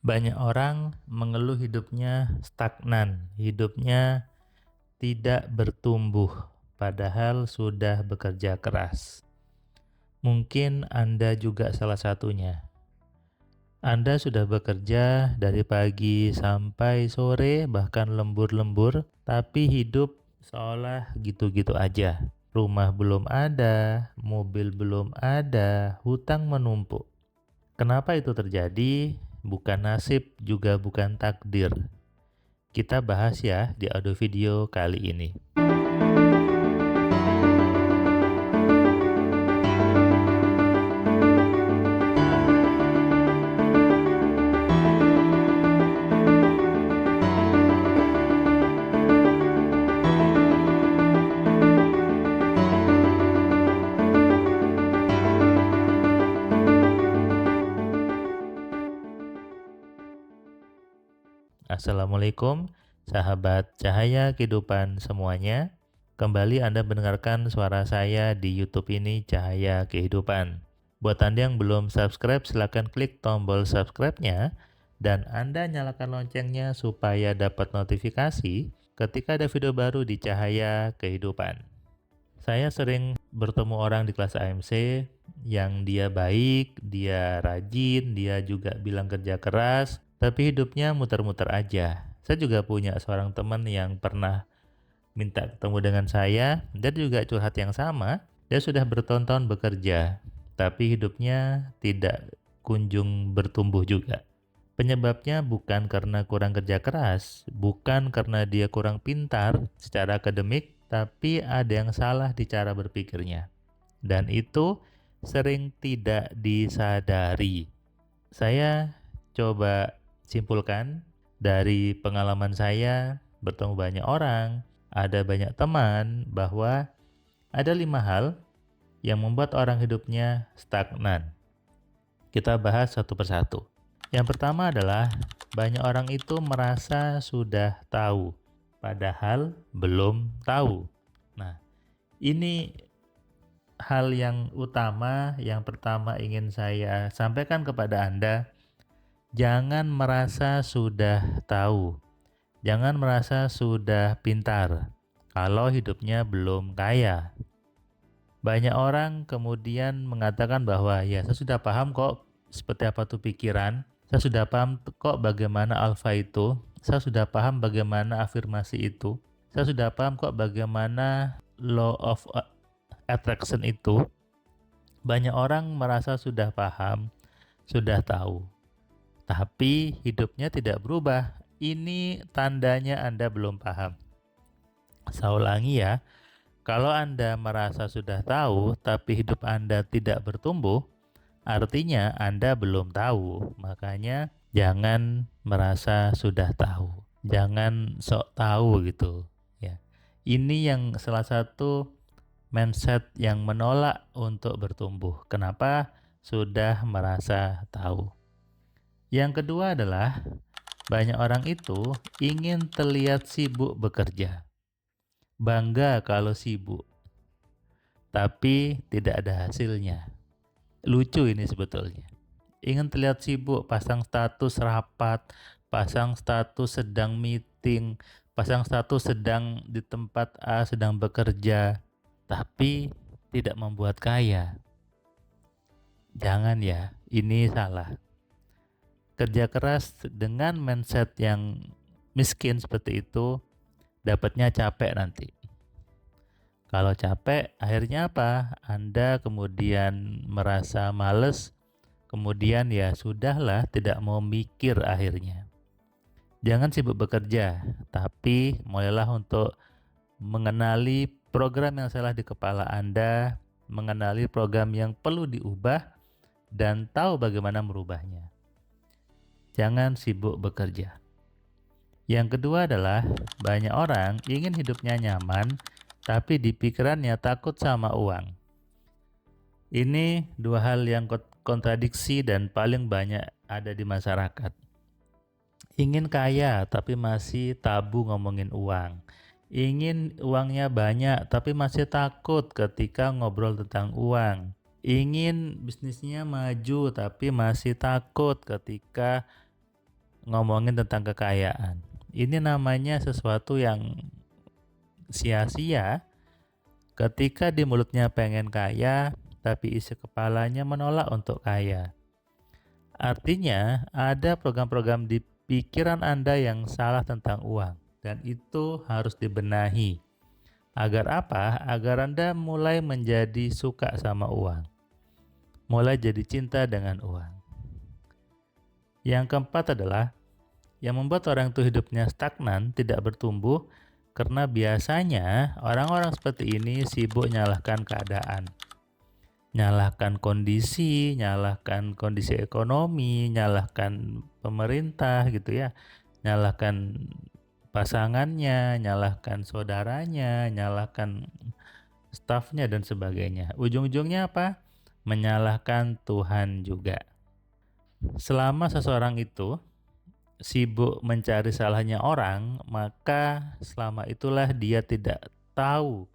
Banyak orang mengeluh hidupnya stagnan, hidupnya tidak bertumbuh, padahal sudah bekerja keras. Mungkin Anda juga salah satunya. Anda sudah bekerja dari pagi sampai sore, bahkan lembur-lembur, tapi hidup seolah gitu-gitu aja. Rumah belum ada, mobil belum ada, hutang menumpuk. Kenapa itu terjadi? Bukan nasib, juga bukan takdir. Kita bahas ya di audio video kali ini. Assalamualaikum, sahabat cahaya kehidupan semuanya. Kembali Anda mendengarkan suara saya di YouTube ini, Cahaya Kehidupan. Buat Anda yang belum subscribe, silakan klik tombol subscribe-nya dan Anda nyalakan loncengnya supaya dapat notifikasi ketika ada video baru di Cahaya Kehidupan. Saya sering bertemu orang di kelas AMC yang dia baik, dia rajin, dia juga bilang kerja keras, tapi hidupnya muter-muter aja. Saya juga punya seorang teman yang pernah minta ketemu dengan saya, dan juga curhat yang sama. Dia sudah bertahun-tahun bekerja, tapi hidupnya tidak kunjung bertumbuh juga. Penyebabnya bukan karena kurang kerja keras, bukan karena dia kurang pintar secara akademik, tapi ada yang salah di cara berpikirnya. Dan itu sering tidak disadari. Saya coba simpulkan dari pengalaman saya bertemu banyak orang, ada banyak teman, bahwa ada 5 hal yang membuat orang hidupnya stagnan. Kita bahas satu persatu. Yang pertama adalah banyak orang itu merasa sudah tahu, padahal belum tahu. Nah, ini hal yang utama yang pertama ingin saya sampaikan kepada Anda. Jangan merasa sudah tahu, jangan merasa sudah pintar kalau hidupnya belum kaya. Banyak orang kemudian mengatakan bahwa ya saya sudah paham kok seperti apa tuh pikiran, saya sudah paham kok bagaimana alfa itu, saya sudah paham bagaimana afirmasi itu, saya sudah paham kok bagaimana law of attraction itu. Banyak orang merasa sudah paham, sudah tahu, tapi hidupnya tidak berubah. Ini tandanya Anda belum paham. Saya ulangi ya, kalau Anda merasa sudah tahu, tapi hidup Anda tidak bertumbuh, artinya Anda belum tahu. Makanya jangan merasa sudah tahu. Jangan sok tahu gitu. Ya. Ini yang salah satu mindset yang menolak untuk bertumbuh. Kenapa? Sudah merasa tahu. Yang kedua adalah banyak orang itu ingin terlihat sibuk bekerja. Bangga kalau sibuk, tapi tidak ada hasilnya. Lucu ini sebetulnya. Ingin terlihat sibuk, pasang status rapat, pasang status sedang meeting, pasang status sedang di tempat A, sedang bekerja, tapi tidak membuat kaya. Jangan ya, ini salah. Kerja keras dengan mindset yang miskin seperti itu, dapatnya capek nanti. Kalau capek, akhirnya apa? Anda kemudian merasa males, kemudian ya sudahlah, tidak mau mikir akhirnya. Jangan sibuk bekerja, tapi mulailah untuk mengenali program yang salah di kepala Anda, mengenali program yang perlu diubah, dan tahu bagaimana merubahnya. Jangan sibuk bekerja. Yang kedua adalah banyak orang ingin hidupnya nyaman, tapi di pikirannya takut sama uang. Ini dua hal yang kontradiksi dan paling banyak ada di masyarakat. Ingin kaya tapi masih tabu ngomongin uang. Ingin uangnya banyak tapi masih takut ketika ngobrol tentang uang. Ingin bisnisnya maju tapi masih takut ketika ngomongin tentang kekayaan. Ini namanya sesuatu yang sia-sia ketika di mulutnya pengen kaya, tapi isi kepalanya menolak untuk kaya. Artinya, ada program-program di pikiran Anda yang salah tentang uang, dan itu harus dibenahi. Agar apa? Agar Anda mulai menjadi suka sama uang. Mulai jadi cinta dengan uang. Yang keempat adalah, yang membuat orang itu hidupnya stagnan, tidak bertumbuh, karena biasanya orang-orang seperti ini sibuk nyalahkan keadaan. Nyalahkan kondisi ekonomi, nyalahkan pemerintah gitu ya. Nyalahkan pasangannya, nyalahkan saudaranya, nyalahkan stafnya dan sebagainya. Ujung-ujungnya apa? Menyalahkan Tuhan juga. Selama seseorang itu sibuk mencari salahnya orang, maka selama itulah dia tidak tahu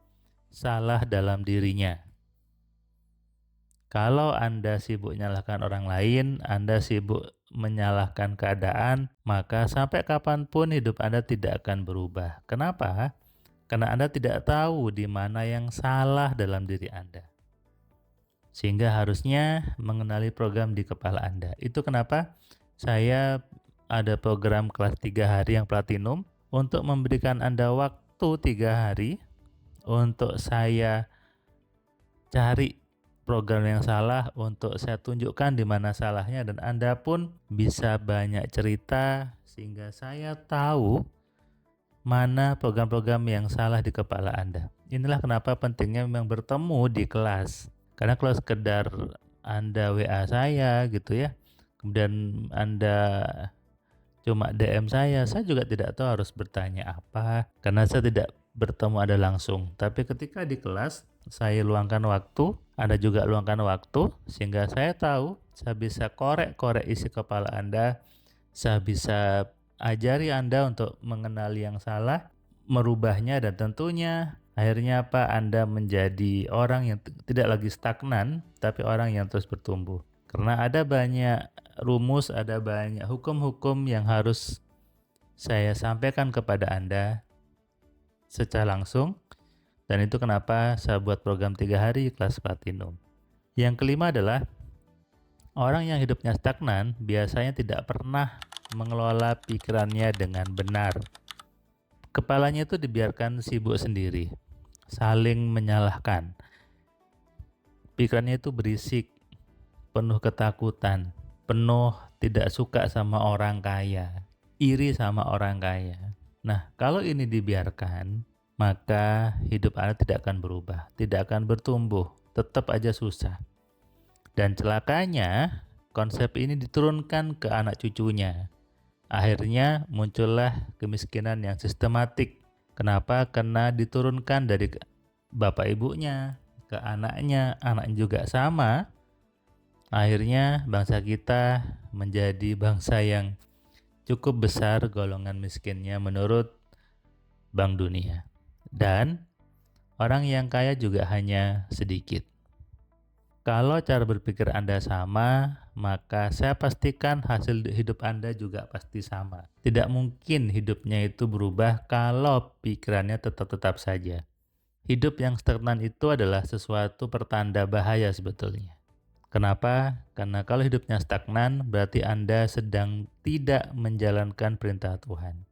salah dalam dirinya. Kalau Anda sibuk menyalahkan orang lain, Anda sibuk menyalahkan keadaan, maka sampai kapanpun hidup Anda tidak akan berubah. Kenapa? Karena Anda tidak tahu di mana yang salah dalam diri Anda. Sehingga harusnya mengenali program di kepala Anda. Itu kenapa saya ada program kelas 3 hari yang platinum untuk memberikan Anda waktu 3 hari untuk saya cari program yang salah, untuk saya tunjukkan di mana salahnya, dan Anda pun bisa banyak cerita sehingga saya tahu mana program-program yang salah di kepala Anda. Inilah kenapa pentingnya memang bertemu di kelas. Karena kalau sekedar Anda WA saya gitu ya, kemudian Anda cuma DM saya juga tidak tahu harus bertanya apa, karena saya tidak bertemu Anda langsung. Tapi ketika di kelas, saya luangkan waktu, Anda juga luangkan waktu, sehingga saya tahu, saya bisa korek-korek isi kepala Anda, saya bisa ajari Anda untuk mengenali yang salah, merubahnya, dan tentunya akhirnya apa? Anda menjadi orang yang tidak lagi stagnan, tapi orang yang terus bertumbuh. Karena ada banyak rumus, ada banyak hukum-hukum yang harus saya sampaikan kepada Anda secara langsung, dan itu kenapa saya buat program 3 hari kelas platinum. Yang kelima adalah, orang yang hidupnya stagnan biasanya tidak pernah mengelola pikirannya dengan benar. Kepalanya itu dibiarkan sibuk sendiri, saling menyalahkan. Pikirannya itu berisik, penuh ketakutan, penuh tidak suka sama orang kaya, iri sama orang kaya. Nah, kalau ini dibiarkan, maka hidup Anda tidak akan berubah, tidak akan bertumbuh, tetap aja susah. Dan celakanya, konsep ini diturunkan ke anak cucunya. Akhirnya muncullah kemiskinan yang sistematik. Kenapa? Karena diturunkan dari bapak ibunya ke anaknya juga sama. Akhirnya bangsa kita menjadi bangsa yang cukup besar golongan miskinnya menurut Bank Dunia. Dan orang yang kaya juga hanya sedikit. Kalau cara berpikir Anda sama, maka saya pastikan hasil hidup Anda juga pasti sama. Tidak mungkin hidupnya itu berubah kalau pikirannya tetap saja. Hidup yang stagnan itu adalah sesuatu pertanda bahaya sebetulnya. Kenapa? Karena kalau hidupnya stagnan, berarti Anda sedang tidak menjalankan perintah Tuhan.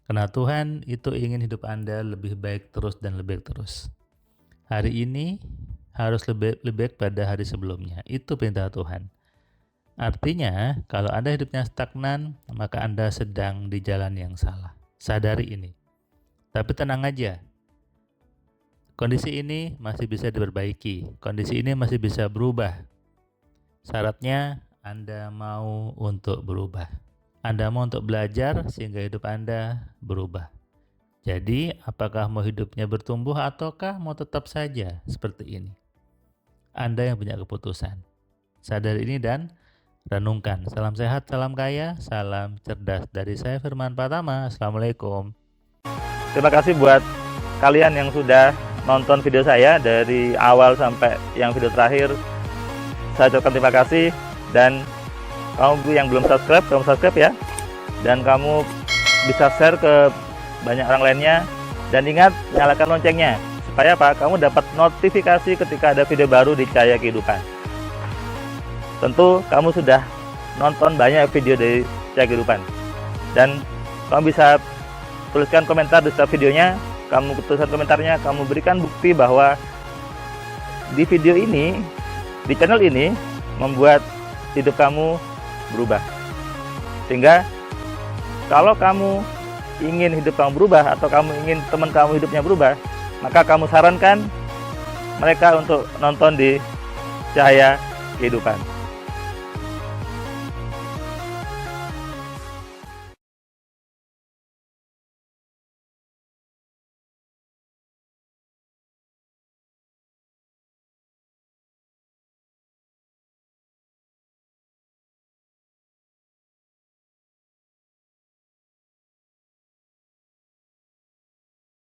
Karena Tuhan itu ingin hidup Anda lebih baik terus dan lebih baik terus. Hari ini harus lebih baik pada hari sebelumnya. Itu perintah Tuhan. Artinya, kalau Anda hidupnya stagnan, maka Anda sedang di jalan yang salah. Sadari ini. Tapi tenang aja. Kondisi ini masih bisa diperbaiki. Kondisi ini masih bisa berubah. Syaratnya Anda mau untuk berubah. Anda mau untuk belajar sehingga hidup Anda berubah. Jadi, apakah mau hidupnya bertumbuh ataukah mau tetap saja seperti ini? Anda yang punya keputusan. Sadar ini dan renungkan. Salam sehat, salam kaya, salam cerdas. Dari saya Firman Pratama. Assalamualaikum. Terima kasih buat kalian yang sudah nonton video saya dari awal sampai yang video terakhir. Saya ucapkan terima kasih, dan kamu yang belum subscribe, kamu subscribe ya. dan kamu bisa share ke banyak orang lainnya. Dan ingat, nyalakan loncengnya supaya apa? Kamu dapat notifikasi ketika ada video baru di Cahaya Kehidupan. Tentu kamu sudah nonton banyak video dari Cahaya Kehidupan, dan kamu bisa tuliskan komentar di setiap videonya. Kamu tuliskan komentarnya, kamu berikan bukti bahwa di video ini, di channel ini membuat hidup kamu berubah. Sehingga kalau kamu ingin hidup kamu berubah, atau kamu ingin teman kamu hidupnya berubah, maka kamu sarankan mereka untuk nonton di Cahaya Kehidupan.